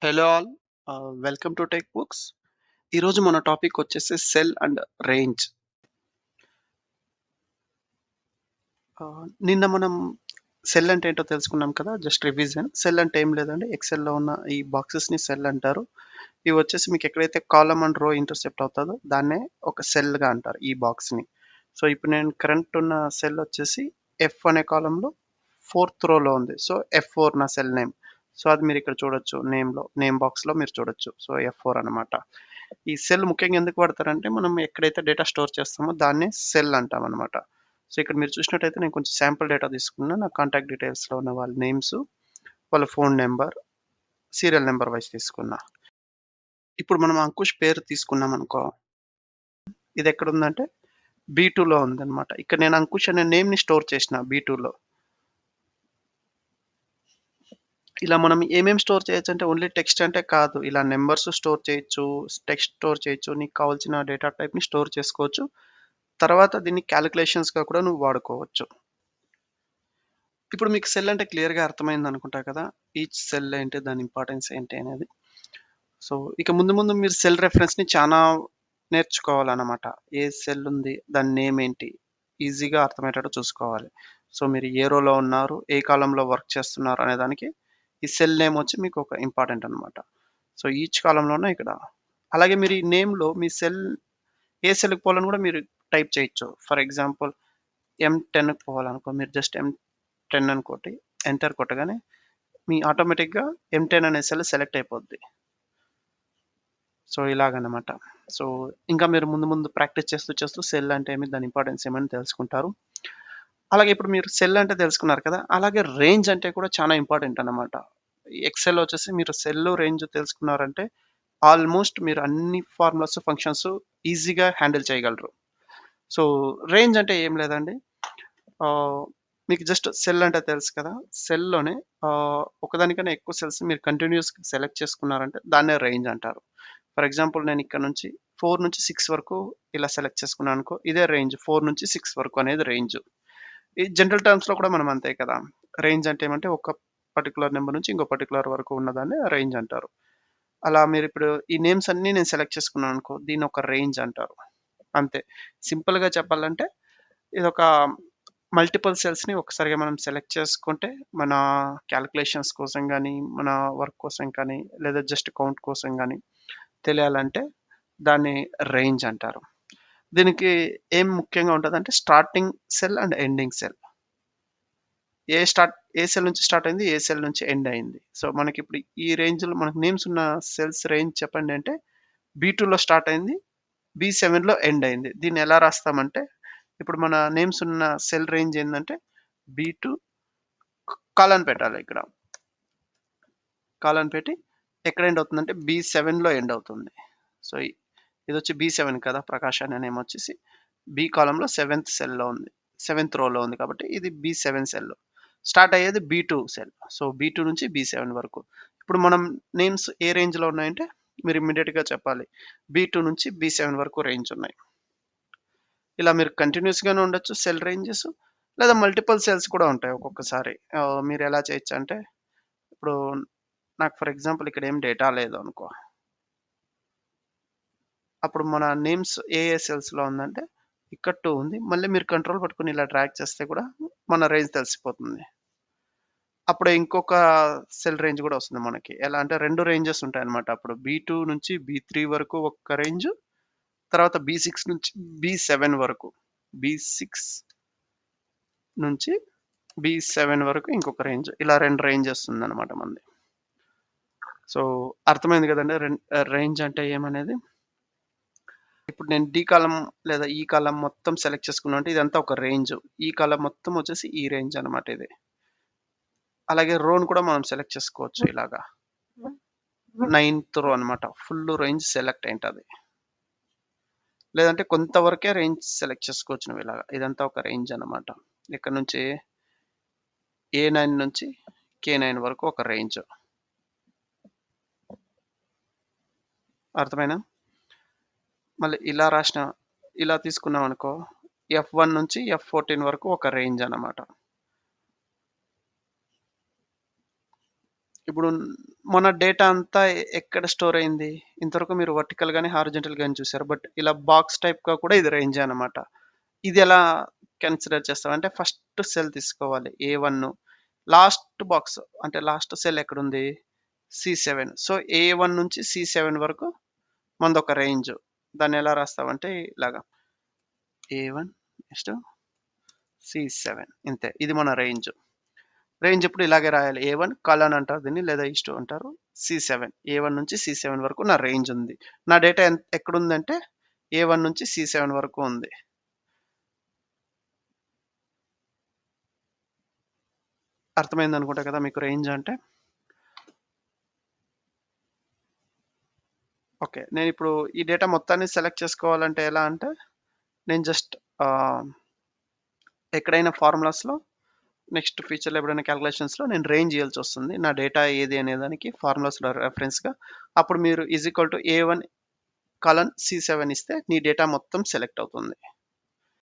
Hello all. Welcome to tech books. ఈరోజు మన topic వచ్చేసి సెల్ అండ్ రేంజ్. నిన్న మనం సెల్ అంటే ఏంటో తెలుసుకున్నాం కదా! Just revision. సెల్ అంటే ఏం లేదండి. ఎక్సెల్‌లో ఉన్న ఈ బాక్సెస్‌ని సెల్ అంటారు. ఇవి వచ్చేసి మీకు ఎక్కడైతే కాలమ్ అండ్ రో ఇంటర్సెప్ట్ అవుతదో దాన్నే ఒక సెల్‌గా అంటారు ఈ బాక్స్‌ని. సో, ఇప్పుడు నేను కరెంట్ ఉన్న సెల్ వచ్చేసి ఎఫ్ అనే కాలమ్‌లో ఫోర్త్ రోలో ఉంది. సో, ఎఫ్4 నా సెల్ నేమ్. సో, అది మీరిక్కడ చూడొచ్చు నేమ్ బాక్స్‌లో మీరు చూడొచ్చు. సో, ఎఫ్4 అనమాట. ఈ సెల్ ముఖ్యంగా ఎందుకు వాడతారంటే, మనం ఎక్కడైతే డేటా స్టోర్ చేస్తామో దాన్నే సెల్ అంటామనమాట. సో, ఇక్కడ మీరు చూసినట్టయితే నేను కొంచెం శాంపుల్ డేటా తీసుకున్నా. నా కాంటాక్ట్ డీటెయిల్స్‌లో ఉన్న వాళ్ళ నేమ్స్, వాళ్ళ phone number, serial number wise తీసుకున్నా. ఇప్పుడు మనం అంకుష్ పేరు తీసుకున్నామనుకో, ఇదెక్కడుందంటే బీ2లో ఉందనమాట. ఇక్కడ నేను అంకుష్ అనే నేమ్‌ని స్టోర్ చేసిన బీ2లో. ఇలా మనం ఏమేమి స్టోర్ చేయొచ్చంటే ఓన్లీ టెక్స్ట్ అంటే కాదు. ఇలా నంబర్స్ స్టోర్ చేయొచ్చు, టెక్స్ట్ స్టోర్ చేయొచ్చు. నీకు కావాల్సిన డేటా టైప్‌ని స్టోర్ చేసుకోవచ్చు. తర్వాత దీన్ని కాలిక్యులేషన్స్‌గా కూడా నువ్వు వాడుకోవచ్చు. ఇప్పుడు మీకు సెల్ అంటే క్లియర్‌గా అర్థమైందనుకుంటా కదా! ఈచ్ సెల్ ఏంటి? దాని ఇంపార్టెన్స్ ఏంటి అనేది. సో, ఇక ముందు ముందు మీరు సెల్ రెఫరెన్స్‌ని చానా నేర్చుకోవాలనమాట. ఏ సెల్ ఉంది? దాని నేమ్ ఏంటి? ఈజీగా అర్థమయ్యేటట్టు చూసుకోవాలి. సో, మీరు ఏ రోలో ఉన్నారు? ఏ కాలమ్‌లో వర్క్ చేస్తున్నారు? అనే దానికి ఈ సెల్ నేమ్ వచ్చి మీకు ఒక ఇంపార్టెంట్ అనమాట. సో, ఈచ్ కాలమ్‌లోనే ఇక్కడ అలాగే మీరు ఈ నేమ్‌లో మీ సెల్ ఏ సెల్‌కి పోవాలని కూడా మీరు టైప్ చేయొచ్చు. ఫర్ ఎగ్జాంపుల్ ఎం10కి పోవాలనుకో మీరు జస్ట్ ఎం10 అని కొట్టి ఎంటర్ కొట్టగానే మీ ఆటోమేటిక్‌గా ఎం10 అనే సెల్ సెలెక్ట్ అయిపోద్ది. సో, ఇలాగనమాట. సో, ఇంకా మీరు ముందు ముందు ప్రాక్టీస్ చేస్తూ చేస్తూ సెల్ అంటే ఏమి? దాని ఇంపార్టెన్స్ ఏమని తెలుసుకుంటారు. అలాగే ఇప్పుడు మీరు సెల్ అంటే తెలుసుకున్నారు కదా! అలాగే రేంజ్ అంటే కూడా చాలా ఇంపార్టెంట్ అన్నమాట. ఎక్సెల్ వచ్చేసి మీరు సెల్, రేంజ్ తెలుసుకున్నారంటే ఆల్‌మోస్ట్ మీరు అన్ని ఫార్ములాస్, ఫంక్షన్స్ ఈజీగా హ్యాండిల్ చేయగలరు. సో, రేంజ్ అంటే ఏం లేదండి. ఆహ్, మీకు జస్ట్ సెల్ అంటే తెలుసు కదా! సెల్‌లోనే ఒకదానికన్నా ఎక్కువ సెల్స్ మీరు కంటిన్యూయస్‌గా సెలెక్ట్ చేసుకున్నారంటే దాన్నే రేంజ్ అంటారు. ఫర్ ఎగ్జాంపుల్ నేను ఇక్కడ నుంచి 4-6 వరకు ఇలా సెలెక్ట్ చేసుకున్నాననుకో, ఇదే రేంజ్ 4-6 వరకు అనేది రేంజ్. ఈ జనరల్ టర్మ్స్‌లో కూడా మనం అంతే కదా! రేంజ్ అంటే ఏమంటే ఒక పర్టిక్యులర్ నంబర్ నుంచి ఇంకో పర్టిక్యులర్ వరకు ఉన్నదాన్ని రేంజ్ అంటారు. అలా మీరిప్పుడు ఈ నేమ్స్ అన్నీ నేను సెలెక్ట్ చేసుకున్నాననుకో, దీన్నొక రేంజ్ అంటారు. అంతే. సింపుల్‌గా చెప్పాలంటే ఇదొక మల్టిపుల్ సెల్స్‌ని ఒక్కసారిగా మనం సెలెక్ట్ చేసుకుంటే, మన కాలిక్యులేషన్స్ కోసం గానీ, మన వర్క్ కోసం కానీ, లేదా జస్ట్ కౌంట్ కోసం గానీ తెలియాలంటే దాన్ని రేంజ్ అంటారు. దీనికి ఏం ముఖ్యంగా ఉంటదంటే starting cell and ending cell. A cell నుంచి స్టార్ట్ అయింది, ఏ సెల్ నుంచి ఎండ్ అయింది. సో, మనకిప్పుడు ఈ రేంజ్‌లో మనకు నేమ్స్ ఉన్న సెల్స్ రేంజ్ చెప్పండి అంటే బీ2లో స్టార్ట్ అయింది. బీ7లో ఎండ్ అయింది. దీన్నెలా రాస్తామంటే, ఇప్పుడు మన నేమ్స్ ఉన్న సెల్ రేంజ్ ఏందంటే బీ2 కాలన్ పెట్టాలి ఇక్కడ. కాలన్ పెట్టి ఎక్కడ ఎండ్ అవుతుందంటే బీ7లో ఎండ్ అవుతుంది. సో, ఇదొచ్చి బీ7 కదా! ప్రకాష్ అనే నేమ్ వచ్చేసి బి కాలమ్‌లో సెవెంత్ సెల్‌లో ఉంది. సెవెంత్ రోలో ఉంది కాబట్టి ఇది బీ7 సెల్. స్టార్ట్ అయ్యేది బీ2 సెల్. సో, బీ2 నుంచి బీ7 వరకు. ఇప్పుడు మనం నేమ్స్ ఏ రేంజ్‌లో ఉన్నాయంటే మీరు ఇమ్మీడియేట్‌గా చెప్పాలి. బీ2 నుంచి బీ7 వరకు రేంజ్ ఉన్నాయి. ఇలా మీరు కంటిన్యూయస్‌గానే ఉండొచ్చు సెల్ రేంజెస్. లేదా మల్టిపుల్ సెల్స్ కూడా ఉంటాయి ఒక్కొక్కసారి. మీరెలా చేయొచ్చంటే, ఇప్పుడు నాకు ఫర్ ఎగ్జాంపుల్ ఇక్కడ ఏం డేటా లేదు అనుకో. అప్పుడు మన నేమ్స్ ఏ సెల్స్‌లో ఉందంటే, ఇక్కడ 2 ఉంది. మళ్ళీ మీరు కంట్రోల్ పట్టుకొని ఇలా డ్రాగ్ చేస్తే కూడా మన రేంజ్ తెలిసిపోతుంది. అప్పుడు ఇంకొక సెల్ రేంజ్ కూడా వస్తుంది మనకి. ఎలా అంటే 2 రేంజెస్ ఉంటాయన్నమాట. అప్పుడు బీ2 నుంచి బీ3 వరకు ఒక రేంజ్. తర్వాత బీ6 నుంచి బీ7 వరకు. బీ6 నుంచి బీ7 వరకు ఇంకొక రేంజ్. ఇలా 2 రేంజెస్ ఉందన్నమాట మనది. సో, అర్థమైంది కదండీ! రేంజ్ అంటే ఏమనేది. ఇప్పుడు నేను డి కాలమ్ లేదా ఈ కాలమ్ మొత్తం సెలెక్ట్ చేసుకున్నా అంటే ఇదంతా ఒక రేంజ్. ఈ కాలమ్ మొత్తం వచ్చేసి ఈ రేంజ్ అన్నమాట ఇది. అలాగే రోని కూడా మనం సెలెక్ట్ చేసుకోవచ్చు ఇలాగా. నైన్త్ రో అన్నమాట. ఫుల్ రేంజ్ సెలెక్ట్ అయింటది. లేదంటే కొంతవరకే రేంజ్ సెలెక్ట్ చేసుకోవచ్చు నువ్వు ఇలాగా. ఇదంతా ఒక రేంజ్ అన్నమాట. ఇక్కడ నుంచి ఏ9 నుంచి కే9 వరకు ఒక రేంజ్. అర్థమైందా? మళ్ళీ ఇలా తీసుకున్నామనుకో ఎఫ్1 నుంచి ఎఫ్14 వరకు ఒక రేంజ్ అన్నమాట. ఇప్పుడు మన డేటా అంతా ఎక్కడ స్టోర్ అయింది? ఇంతవరకు మీరు వర్టికల్ గాని, హారిజాంటల్ గాని చూసారు. బట్ ఇలా బాక్స్ టైప్‌గా కూడా ఇది రేంజే అనమాట. ఇదెలా కన్సిడర్ చేస్తామంటే ఫస్ట్ సెల్ తీసుకోవాలి ఏ1 లాస్ట్ బాక్స్ అంటే లాస్ట్ సెల్ ఎక్కడుంది? సి7. సో, ఏ1 నుంచి సి7 వరకు మనదొక రేంజ్. దాన్నెలా రాస్తామంటే ఇలాగా ఏ1 నెక్స్ట్ సి7 ఇంతే. ఇది మన రేంజ్. రేంజ్ ఎప్పుడు ఇలాగే రాయాలి. ఏ1 కాలన్ అంటారు దీన్ని లేదా ఈస్టు అంటారు. సి7 ఏ1 నుంచి సి7 వరకు నా రేంజ్ ఉంది. నా డేటా ఎక్కడుందంటే ఏ1 నుంచి సి7 వరకు ఉంది. అర్థమైందనుకుంటా కదా మీకు రేంజ్ అంటే? ఓకే. నేనిప్పుడు ఈ డేటా మొత్తాన్ని సెలెక్ట్ చేసుకోవాలంటే ఎలా అంటే, నేను జస్ట్ ఆహ్, ఎక్కడైనా ఫార్ములాస్‌లో నెక్స్ట్ ఫ్యూచర్‌లో ఎప్పుడైనా కాలిక్యులేషన్స్‌లో నేను రేంజ్ ఇయ్యాల్సొస్తుంది. నా డేటా ఏది అనే దానికి ఫార్ములాస్‌లో రెఫరెన్స్‌గా. అప్పుడు మీరు ఈజ్ ఈక్వల్ టు ఏ1 కాలన్ సి7 ఇస్తే నీ డేటా మొత్తం సెలెక్ట్ అవుతుంది.